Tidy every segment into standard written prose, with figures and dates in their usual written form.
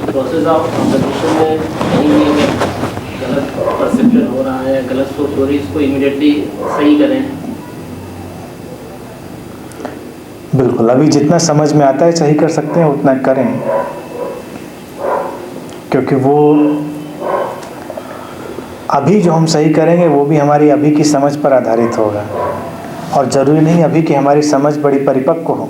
Process of observation में कहीं भी गलत परसेप्शन हो रहा है, गलत सोच हो रही है, इसको इमीडिएटली सही करें? बिल्कुल, अभी जितना समझ में आता है सही कर सकते हैं उतना करें, क्योंकि वो अभी जो हम सही करेंगे वो भी हमारी अभी की समझ पर आधारित होगा, और ज़रूरी नहीं अभी कि हमारी समझ बड़ी परिपक्व हो।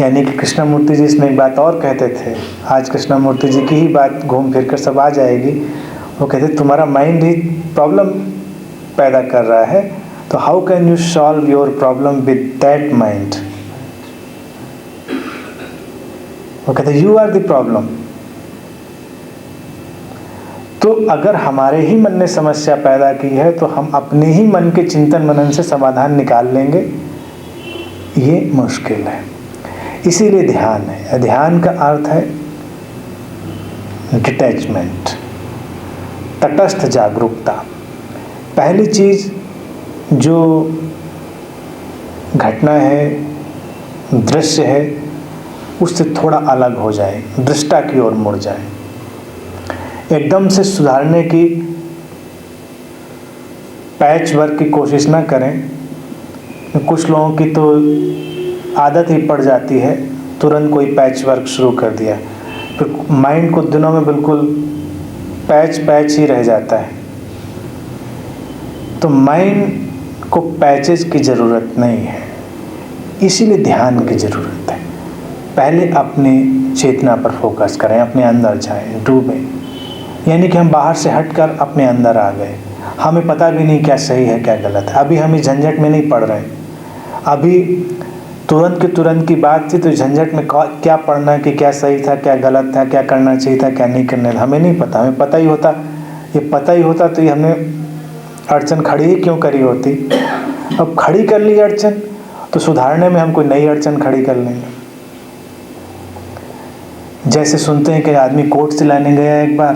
यानी कि कृष्णमूर्ति जी इसमें एक बात और कहते थे, आज कृष्णमूर्ति जी की ही बात घूम फिर कर सब आ जाएगी। वो कहते तुम्हारा माइंड ही प्रॉब्लम पैदा कर रहा है, तो how can you solve your problem with that mind. वो कहते यू आर द प्रॉब्लम। तो अगर हमारे ही मन ने समस्या पैदा की है तो हम अपने ही मन के चिंतन मनन से समाधान निकाल लेंगे, ये मुश्किल है। इसीलिए ध्यान है। ध्यान का अर्थ है डिटैचमेंट, तटस्थ जागरूकता। पहली चीज जो घटना है, दृश्य है, उससे थोड़ा अलग हो जाए, दृष्टा की ओर मुड़ जाए। एकदम से सुधारने की पैच वर्क की कोशिश ना करें। कुछ लोगों की तो आदत ही पड़ जाती है, तुरंत कोई पैच वर्क शुरू कर दिया, फिर माइंड कुछ दिनों में बिल्कुल पैच ही रह जाता है। तो माइंड को पैचेस की ज़रूरत नहीं है, इसीलिए ध्यान की ज़रूरत है। पहले अपने चेतना पर फोकस करें, अपने अंदर जाएं, डूबें। यानी कि हम बाहर से हटकर अपने अंदर आ गए, हमें पता भी नहीं क्या सही है क्या गलत है। अभी हम इस झंझट में नहीं पड़ रहे। अभी तुरंत की बात थी तो झंझट में क्या पढ़ना कि क्या सही था क्या गलत था, क्या करना चाहिए था क्या नहीं करना था, हमें नहीं पता। हमें पता ही होता, ये पता ही होता तो ये हमने अड़चन खड़ी ही क्यों करी होती। अब खड़ी कर ली अड़चन तो सुधारने में हम कोई नई अड़चन खड़ी कर लेंगे। जैसे सुनते हैं कि आदमी कोट सिलाने गया एक बार,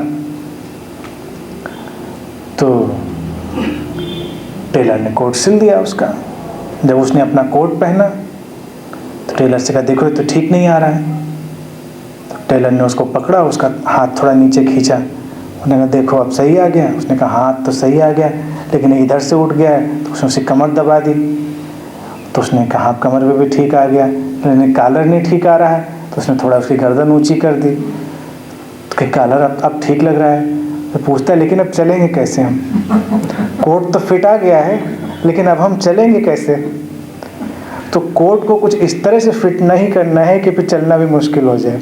तो टेलर ने कोट सिल दिया उसका। जब उसने अपना कोट पहना तो टेलर से कहा देखो ये तो ठीक नहीं आ रहा है। तो टेलर ने उसको पकड़ा, उसका हाथ थोड़ा नीचे खींचा, उसने कहा देखो अब सही आ गया। उसने कहा हाथ तो सही आ गया लेकिन इधर से उठ गया है। तो उसने उसकी कमर दबा दी। तो उसने कहा कमर पे भी ठीक आ गया, लेकिन कॉलर नहीं ठीक आ रहा है। तो उसने थोड़ा उसकी गर्दन ऊंची कर दी, तो कॉलर अब ठीक लग रहा है। तो पूछता है लेकिन अब चलेंगे कैसे हम, कोट तो फिट आ गया है लेकिन अब हम चलेंगे कैसे। तो कोट को कुछ इस तरह से फिट नहीं करना है कि फिर चलना भी मुश्किल हो जाए।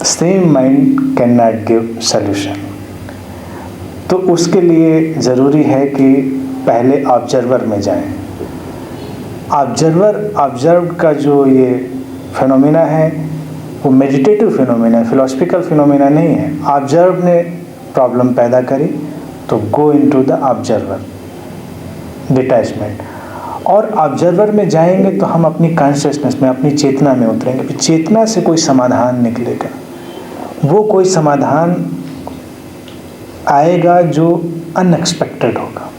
Same mind can not give solution. तो उसके लिए ज़रूरी है कि पहले ऑब्जर्वर में जाएं। ऑब्जर्व का जो ये फिनोमिना है वो मेडिटेटिव फिनोमिना है, फिलोसफिकल फिनोमिना नहीं है। ऑब्जर्व ने प्रॉब्लम पैदा करी तो go into the observer, detachment. और ऑब्जर्वर में जाएंगे तो हम अपनी कॉन्शियसनेस में, अपनी चेतना में उतरेंगे। फिर चेतना से कोई समाधान निकलेगा। वो कोई समाधान आएगा जो अनएक्सपेक्टेड होगा,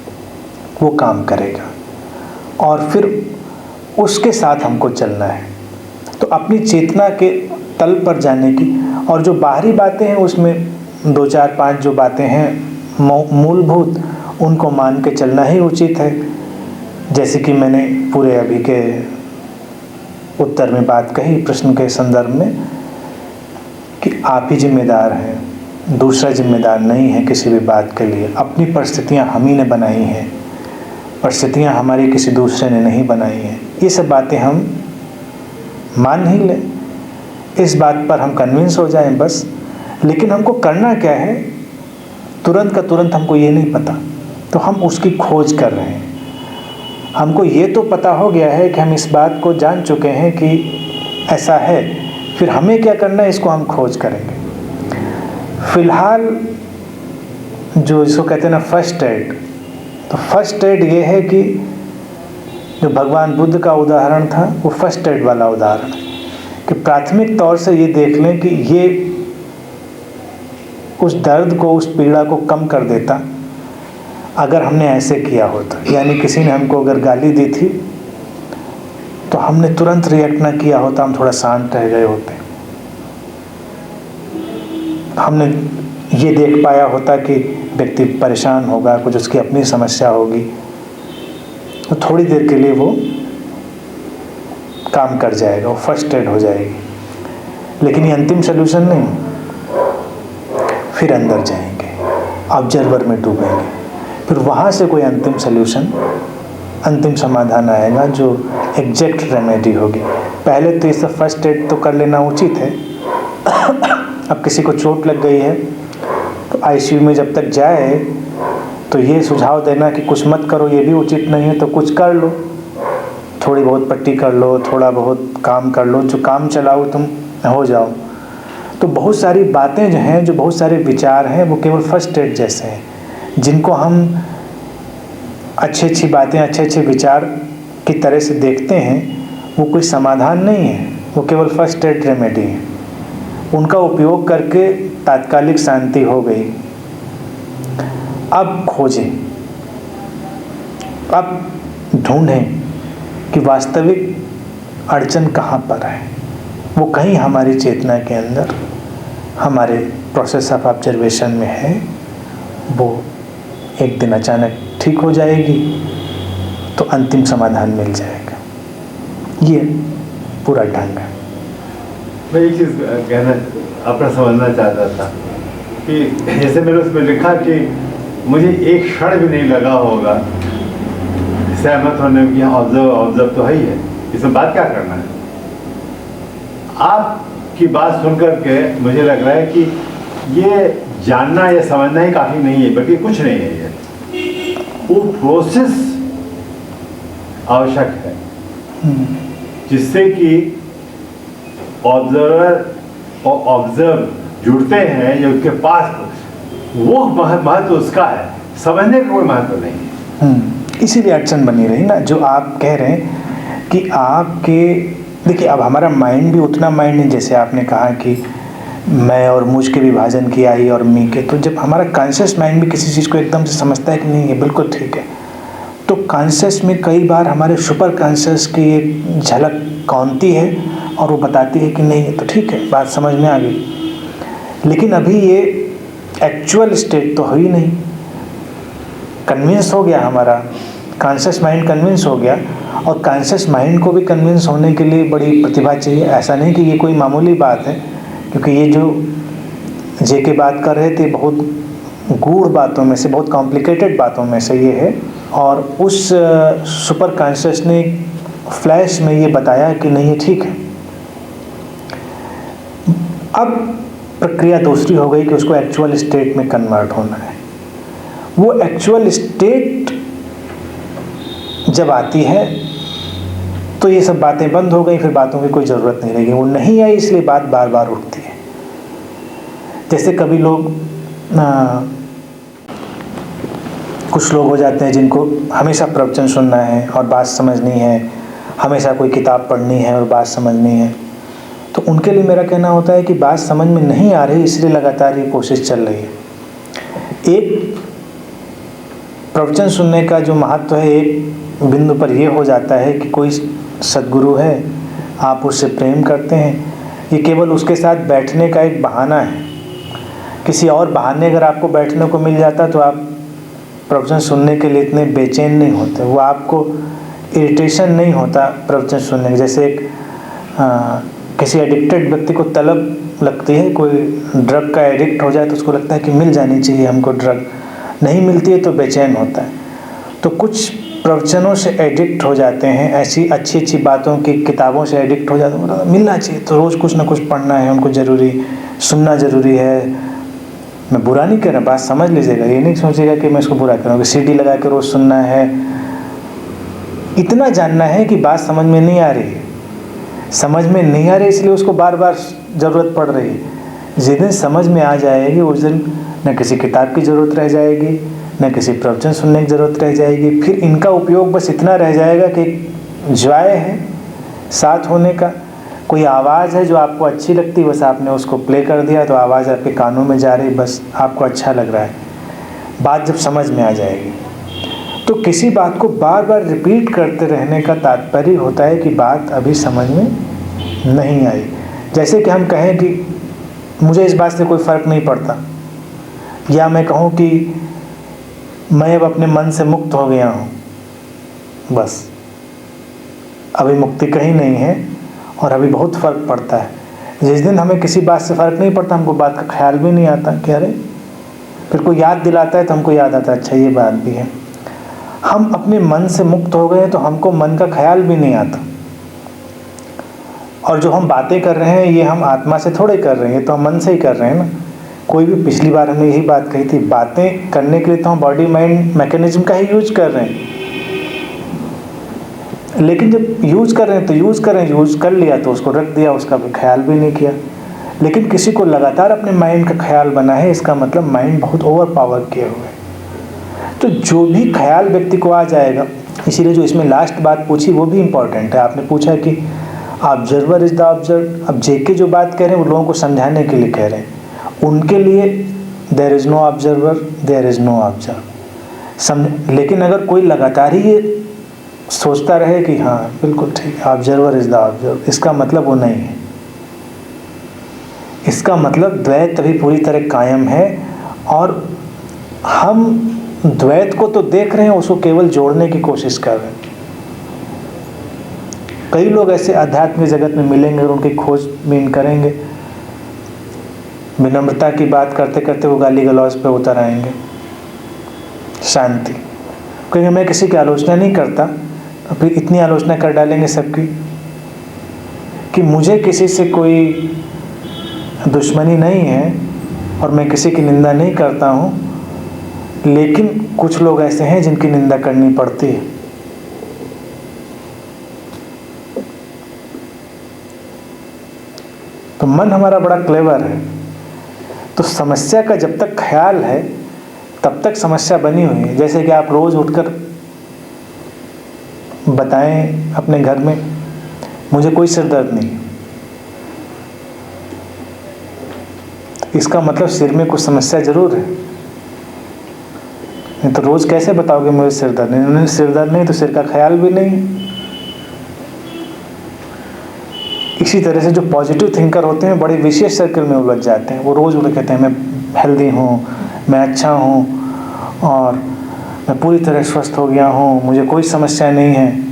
वो काम करेगा और फिर उसके साथ हमको चलना है। तो अपनी चेतना के तल पर जाने की, और जो बाहरी बातें हैं उसमें 2 4 5 जो बातें हैं मूलभूत, उनको मान के चलना ही उचित है। जैसे कि मैंने पूरे अभी के उत्तर में बात कही प्रश्न के संदर्भ में कि आप ही जिम्मेदार हैं, दूसरा जिम्मेदार नहीं है किसी भी बात के लिए। अपनी परिस्थितियां हम ही ने बनाई हैं, परिस्थितियां हमारी किसी दूसरे ने नहीं बनाई हैं। ये सब बातें हम मान ही लें, इस बात पर हम कन्विंस हो जाएं बस। लेकिन हमको करना क्या है, तुरंत का तुरंत हमको ये नहीं पता, तो हम उसकी खोज कर रहे हैं। हमको ये तो पता हो गया है कि हम इस बात को जान चुके हैं कि ऐसा है, फिर हमें क्या करना है इसको हम खोज करेंगे। फिलहाल जो इसको कहते हैं ना फर्स्ट एड, तो फर्स्ट एड ये है कि जो भगवान बुद्ध का उदाहरण था वो फर्स्ट एड वाला उदाहरण है कि प्राथमिक तौर से ये देख लें कि ये उस दर्द को, उस पीड़ा को कम कर देता अगर हमने ऐसे किया होता। यानी किसी ने हमको अगर गाली दी थी तो हमने तुरंत रिएक्ट ना किया होता, हम थोड़ा शांत रह गए होते, हमने ये देख पाया होता कि व्यक्ति परेशान होगा, कुछ उसकी अपनी समस्या होगी, तो थोड़ी देर के लिए वो काम कर जाएगा, वो फर्स्ट एड हो जाएगी। लेकिन ये अंतिम सलूशन नहीं। फिर अंदर जाएंगे, ऑब्जर्वर में डूबेंगे, फिर वहाँ से कोई अंतिम सलूशन, अंतिम समाधान आएगा जो एग्जैक्ट रेमेडी होगी। पहले तो ये सब फर्स्ट एड तो कर लेना उचित है। अब किसी को चोट लग गई है तो आईसीयू में जब तक जाए तो ये सुझाव देना कि कुछ मत करो ये भी उचित नहीं है, तो कुछ कर लो, थोड़ी बहुत पट्टी कर लो, थोड़ा बहुत काम कर लो, जो काम चलाओ तुम हो जाओ। तो बहुत सारी बातें जो हैं, जो बहुत सारे विचार हैं, वो केवल फर्स्ट एड जैसे हैं, जिनको हम अच्छी अच्छी बातें, अच्छे अच्छे विचार की तरह से देखते हैं, वो कोई समाधान नहीं है, वो केवल फर्स्ट एड रेमेडी है। उनका उपयोग करके तात्कालिक शांति हो गई। अब खोजें, अब ढूंढें कि वास्तविक अड़चन कहाँ पर है। वो कहीं हमारी चेतना के अंदर, हमारे प्रोसेस ऑफ ऑब्जर्वेशन में है। वो एक दिन अचानक ठीक हो जाएगी तो अंतिम समाधान मिल जाएगा। ये पूरा ढंग है। मैं एक चीज़ कहना अपना समझना चाहता था कि जैसे मैंने उसमें लिखा कि मुझे एक क्षण भी नहीं लगा होगा सहमत होने में कि ऑब्जर्व तो है ही है, इसमें बात क्या करना है। आपकी बात सुनकर के मुझे लग रहा है कि ये जानना या समझना ही काफ़ी नहीं है, बल्कि कुछ नहीं है, ये वो प्रोसेस आवश्यक है जिससे कि ऑब्जर्वर और ऑब्जर्व जुड़ते हैं, या उसके पास वो महत्व उसका है, समझने का कोई महत्व नहीं है। इसीलिए अड़चन बनी रही ना, जो आप कह रहे हैं कि आपके, देखिए अब हमारा माइंड भी उतना माइंड नहीं, जैसे आपने कहा कि मैं और मुझ के विभाजन की आई और मी के, तो जब हमारा कॉन्शियस माइंड भी किसी चीज़ को एकदम से समझता है कि नहीं ये बिल्कुल ठीक है, तो कॉन्शियस में कई बार हमारे सुपर कॉन्शियस की एक झलक कौनती है और वो बताती है कि नहीं ये तो ठीक है, बात समझ में आ गई। लेकिन अभी ये एक्चुअल स्टेट तो हुई नहीं। कन्विंस हो गया हमारा कॉन्शियस माइंड, कन्विंस हो गया, और कॉन्शियस माइंड को भी कन्विंस होने के लिए बड़ी प्रतिभा चाहिए। ऐसा नहीं कि ये कोई मामूली बात है, क्योंकि ये जो जेके बात कर रहे थे बहुत गूढ़ बातों में से, बहुत कॉम्प्लिकेटेड बातों में से ये है, और उस सुपर कॉन्शियस ने फ्लैश में ये बताया कि नहीं ये ठीक है। अब प्रक्रिया दूसरी हो गई कि उसको एक्चुअल स्टेट में कन्वर्ट होना है। वो एक्चुअल स्टेट जब आती है तो ये सब बातें बंद हो गई, फिर बातों की कोई ज़रूरत नहीं रहेगी। वो नहीं आई इसलिए बात बार बार उठती है। जैसे कभी लोग कुछ लोग हो जाते हैं जिनको हमेशा प्रवचन सुनना है और बात समझनी है, हमेशा कोई किताब पढ़नी है और बात समझनी है, तो उनके लिए मेरा कहना होता है कि बात समझ में नहीं आ रही, इसलिए लगातार ये कोशिश चल रही है। एक प्रवचन सुनने का जो महत्व है, एक बिंदु पर यह हो जाता है कि कोई सद्गुरु है, आप उससे प्रेम करते हैं, ये केवल उसके साथ बैठने का एक बहाना है। किसी और बहाने अगर आपको बैठने को मिल जाता तो आप प्रवचन सुनने के लिए इतने बेचैन नहीं होते, वो आपको इरिटेशन नहीं होता प्रवचन सुनने के। जैसे एक किसी एडिक्टेड व्यक्ति को तलब लगती है, कोई ड्रग का एडिक्ट हो जाए तो उसको लगता है कि मिल जानी चाहिए हमको ड्रग, नहीं मिलती है तो बेचैन होता है। तो कुछ प्रवचनों से एडिक्ट हो जाते हैं, ऐसी अच्छी अच्छी बातों की किताबों से एडिक्ट हो जाते हैं, मिलना चाहिए तो रोज़ कुछ ना कुछ पढ़ना है उनको, ज़रूरी सुनना ज़रूरी है। मैं बुरा नहीं कह रहा, बात समझ लीजिएगा, ये नहीं सोचिएगा कि मैं इसको बुरा कर रहा हूँ। CD लगा के रोज़ सुनना है, इतना जानना है कि बात समझ में नहीं आ रही है, समझ में नहीं आ रही इसलिए उसको बार बार ज़रूरत पड़ रही है। जिस दिन समझ में आ जाएगी उस दिन न किसी किताब की ज़रूरत रह जाएगी, न किसी प्रवचन सुनने की ज़रूरत रह जाएगी। फिर इनका उपयोग बस इतना रह जाएगा कि जॉय है साथ होने का, कोई आवाज़ है जो आपको अच्छी लगती है, बस आपने उसको प्ले कर दिया तो आवाज़ आपके कानों में जा रही, बस आपको अच्छा लग रहा है। बात जब समझ में आ जाएगी तो किसी बात को बार बार रिपीट करते रहने का तात्पर्य होता है कि बात अभी समझ में नहीं आई। जैसे कि हम कहें कि मुझे इस बात से कोई फ़र्क नहीं पड़ता, या मैं कहूँ कि मैं अब अपने मन से मुक्त हो गया हूँ, बस अभी मुक्ति कहीं नहीं है और अभी बहुत फ़र्क पड़ता है। जिस दिन हमें किसी बात से फ़र्क नहीं पड़ता, हमको बात का ख्याल भी नहीं आता कि अरे, फिर कोई याद दिलाता है तो हमको याद आता है अच्छा ये बात भी है। हम अपने मन से मुक्त हो गए तो हमको मन का ख्याल भी नहीं आता। और जो हम बातें कर रहे हैं ये हम आत्मा से थोड़े कर रहे हैं, ये तो हम मन से ही कर रहे हैं ना। कोई भी, पिछली बार हमने यही बात कही थी, बातें करने के लिए तो हम बॉडी माइंड मैकेनिज्म का ही यूज कर रहे हैं, लेकिन जब यूज कर रहे हैं तो यूज कर रहे हैं, यूज कर लिया तो उसको रख दिया, उसका भी ख्याल भी नहीं किया। लेकिन किसी को लगातार अपने माइंड का ख्याल बना है, इसका मतलब माइंड बहुत ओवर पावर किए हुए है। तो जो भी ख्याल व्यक्ति को आ जाएगा, इसीलिए जो इसमें लास्ट बात पूछी वो भी इम्पोर्टेंट है। आपने पूछा कि ऑब्जर्वर इज द ऑब्जर्व। अब जेके जो बात कह रहे हैं वो लोगों को समझाने के लिए कह रहे हैं। उनके लिए there is no observer, there is no observe. लेकिन अगर कोई लगातार ही ये सोचता रहे कि हाँ बिल्कुल ठीक है, ऑब्जर्वर इज द ऑब्जर्व, इसका मतलब वो नहीं है। इसका मतलब द्वैत अभी पूरी तरह कायम है और हम द्वैत को तो देख रहे हैं, उसको केवल जोड़ने की कोशिश कर रहे हैं। कई लोग ऐसे आध्यात्मिक जगत में मिलेंगे और उनकी खोजबीन करेंगे, विनम्रता की बात करते करते वो गाली गलौज पे उतर आएंगे। शांति कहेंगे मैं किसी की आलोचना नहीं करता, तो फिर इतनी आलोचना कर डालेंगे सबकी कि मुझे किसी से कोई दुश्मनी नहीं है और मैं किसी की निंदा नहीं करता हूँ, लेकिन कुछ लोग ऐसे हैं जिनकी निंदा करनी पड़ती है। तो मन हमारा बड़ा क्लेवर है। तो समस्या का जब तक ख्याल है तब तक समस्या बनी हुई है। जैसे कि आप रोज़ उठकर बताएं अपने घर में मुझे कोई सिर दर्द नहीं, इसका मतलब सिर में कुछ समस्या जरूर है। नहीं तो रोज़ कैसे बताओगे मुझे सिर दर्द नहीं? उन्हें सिर दर्द नहीं तो सिर का ख्याल भी नहीं। इसी तरह से जो पॉजिटिव थिंकर होते हैं बड़े विशेष सर्कल में उलझ जाते हैं। वो रोज़ उन्हें कहते हैं मैं हेल्दी हूँ, मैं अच्छा हूँ और मैं पूरी तरह स्वस्थ हो गया हूँ, मुझे कोई समस्या नहीं है।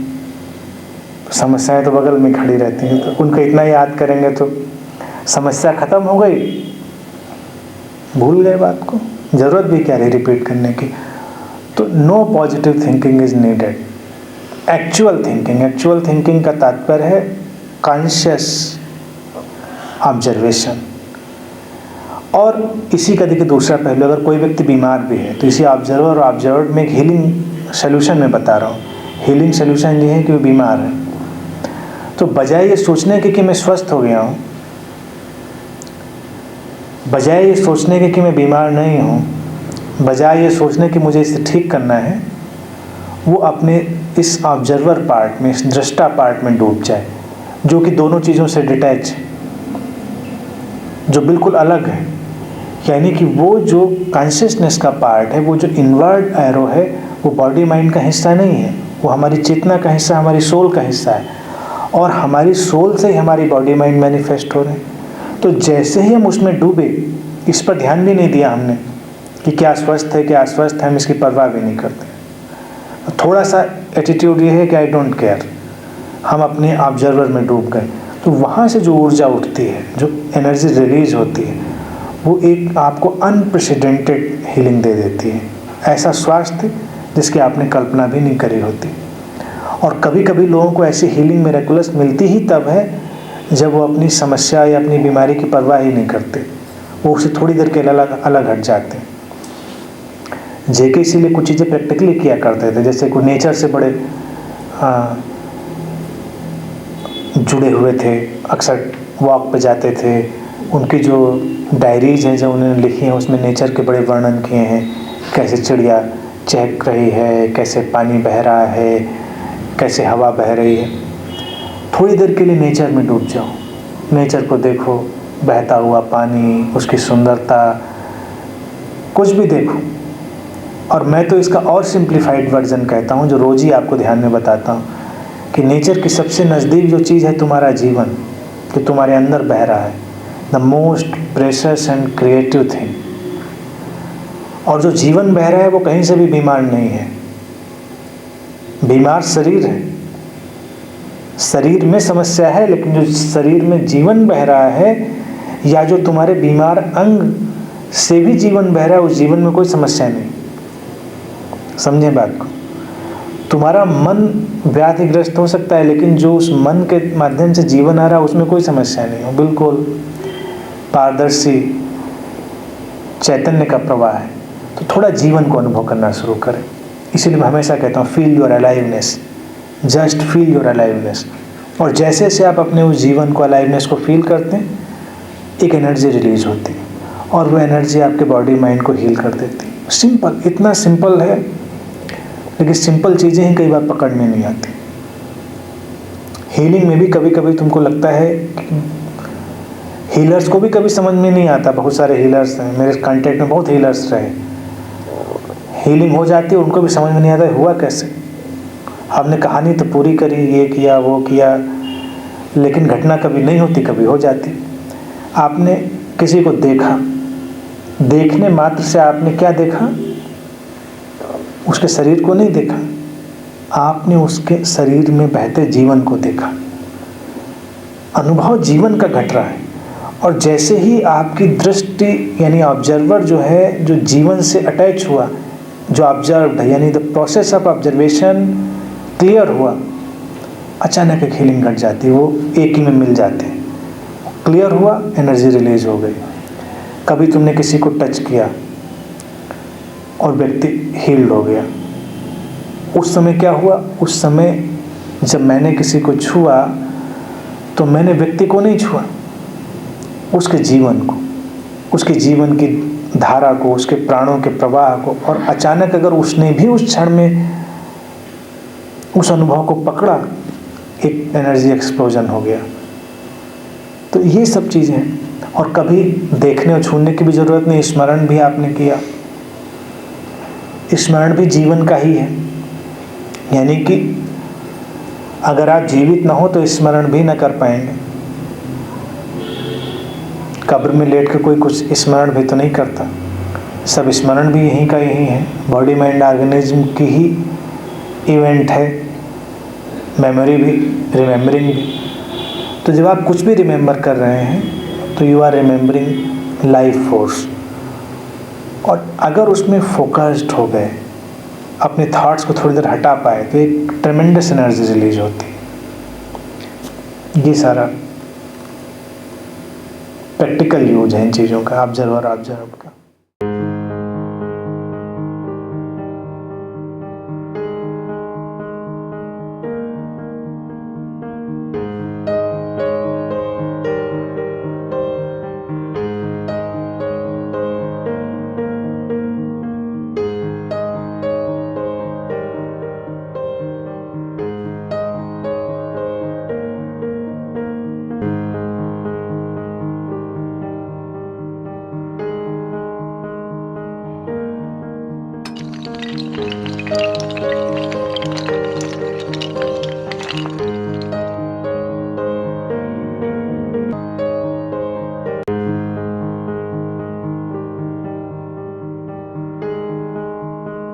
समस्याएं तो बगल में खड़ी रहती हैं, तो उनको इतना याद करेंगे तो समस्या ख़त्म हो गई, भूल गए बात को, ज़रूरत भी क्या रही रिपीट करने की। तो no positive thinking is needed. Actual thinking का तात्पर्य है कॉन्शियस ऑब्जर्वेशन। और इसी का देखिए दूसरा पहलू, अगर कोई व्यक्ति बीमार भी है तो इसी ऑब्जर्वर और ऑब्जर्वर में एक हीलिंग सोल्यूशन में बता रहा हूँ। हीलिंग सोल्यूशन ये है कि वो बीमार है, तो बजाय ये सोचने के कि मैं स्वस्थ हो गया हूँ, बजाय ये सोचने के कि मैं बीमार नहीं हूँ, बजाय ये सोचने कि मुझे इसे ठीक करना है, वो अपने इस ऑब्जर्वर पार्ट में, इस दृष्टा पार्ट में डूब जाए, जो कि दोनों चीज़ों से डिटैच है, जो बिल्कुल अलग है। यानी कि वो जो कॉन्शियसनेस का पार्ट है, वो जो इनवर्ड एरो है, वो बॉडी माइंड का हिस्सा नहीं है, वो हमारी चेतना का हिस्सा, हमारी सोल का हिस्सा है। और हमारी सोल से ही हमारी बॉडी माइंड मैनिफेस्ट हो रहे हैं। तो जैसे ही हम उसमें डूबे, इस पर ध्यान भी नहीं दिया हमने कि क्या स्वस्थ है क्या अस्वस्थ है, हम इसकी परवाह भी नहीं करते। थोड़ा सा एटीट्यूड ये है कि आई डोंट केयर, हम अपने ऑब्जर्वर में डूब गए। तो वहाँ से जो ऊर्जा उठती है, जो एनर्जी रिलीज होती है, वो एक आपको अनप्रेसिडेंटेड हीलिंग दे देती है। ऐसा स्वास्थ्य जिसकी आपने कल्पना भी नहीं करी होती। और कभी कभी लोगों को ऐसी हीलिंग मिरेकुलस मिलती ही तब है जब वो अपनी समस्या या अपनी बीमारी की परवाह ही नहीं करते, वो उससे थोड़ी देर के लिए अलग हट जाते हैं। जेके इसीलिए कुछ चीज़ें प्रैक्टिकली किया करते थे, जैसे कोई नेचर से बड़े जुड़े हुए थे, अक्सर वॉक पे जाते थे। उनकी जो डायरीज हैं जो उन्होंने लिखी हैं उसमें नेचर के बड़े वर्णन किए हैं, कैसे चिड़िया चहक रही है, कैसे पानी बह रहा है, कैसे हवा बह रही है। थोड़ी देर के लिए नेचर में डूब जाओ, नेचर को देखो, बहता हुआ पानी, उसकी सुंदरता, कुछ भी देखो। और मैं तो इसका और सिंप्लीफाइड वर्जन कहता हूँ, जो रोज़ ही आपको ध्यान में बताता हूँ, कि नेचर की सबसे नज़दीक जो चीज़ है तुम्हारा जीवन, जो तुम्हारे अंदर बह रहा है, the most precious and creative thing. और जो जीवन बह रहा है वो कहीं से भी बीमार नहीं है। बीमार शरीर है, शरीर में समस्या है, लेकिन जो शरीर में जीवन बह रहा है या जो तुम्हारे बीमार अंग से भी जीवन बह रहा है, उस जीवन में कोई समस्या नहीं। समझे बात को? तुम्हारा मन व्याधिग्रस्त हो सकता है, लेकिन जो उस मन के माध्यम से जीवन आ रहा है उसमें कोई समस्या नहीं हो, बिल्कुल पारदर्शी चैतन्य का प्रवाह है। तो थोड़ा जीवन को अनुभव करना शुरू करें। इसीलिए मैं हमेशा कहता हूँ feel your aliveness, just feel your aliveness. और जैसे जैसे आप अपने उस जीवन को, अलाइवनेस को फील करते हैं, एक एनर्जी रिलीज होती है और वो एनर्जी आपके बॉडी माइंड को हील कर देती है। सिंपल, इतना सिंपल है, लेकिन सिंपल चीज़ें ही कई बार पकड़ में नहीं आती। हीलिंग में भी कभी कभी तुमको लगता है, हीलर्स को भी कभी समझ में नहीं आता। बहुत सारे हीलर्स हैं, मेरे कांटेक्ट में बहुत हीलर्स रहे, हीलिंग हो जाती है उनको भी समझ में नहीं आता हुआ कैसे। हमने कहानी तो पूरी करी, ये किया वो किया, लेकिन घटना कभी नहीं होती, कभी हो जाती। आपने किसी को देखा, देखने मात्र से आपने क्या देखा? उसके शरीर को नहीं देखा, आपने उसके शरीर में बहते जीवन को देखा। अनुभव जीवन का घट रहा है। और जैसे ही आपकी दृष्टि यानी ऑब्जर्वर जो है, जो जीवन से अटैच हुआ, जो ऑब्जर्व्ड है, यानी the process of observation clear हुआ, अचानक एक हीलिंग घट जाती है। वो एक ही में मिल जाते हैं। क्लियर हुआ, एनर्जी रिलीज हो गई। कभी तुमने किसी को टच किया और व्यक्ति हील्ड हो गया। उस समय क्या हुआ? उस समय जब मैंने किसी को छुआ तो मैंने व्यक्ति को नहीं छुआ, उसके जीवन को, उसके जीवन की धारा को, उसके प्राणों के प्रवाह को। और अचानक अगर उसने भी उस क्षण में उस अनुभव को पकड़ा, एक एनर्जी एक्सप्लोजन हो गया। तो ये सब चीज़ें हैं। और कभी देखने और छूने की भी ज़रूरत नहीं, स्मरण भी आपने किया, स्मरण भी जीवन का ही है। यानी कि अगर आप जीवित ना हो तो स्मरण भी ना कर पाएंगे। कब्र में लेट कर कोई कुछ स्मरण भी तो नहीं करता। सब स्मरण भी यहीं का यहीं है, बॉडी माइंड ऑर्गेनिज्म की ही इवेंट है। मेमोरी भी, रिमेम्बरिंग भी। तो जब आप कुछ भी रिमेंबर कर रहे हैं तो you are remembering life force. और अगर उसमें फोकस्ड हो गए, अपने थॉट्स को थोड़ी देर हटा पाए, तो एक ट्रेमेंडस एनर्जी रिलीज होती है। ये सारा प्रैक्टिकल यूज है इन चीज़ों का, ऑब्जर्व का।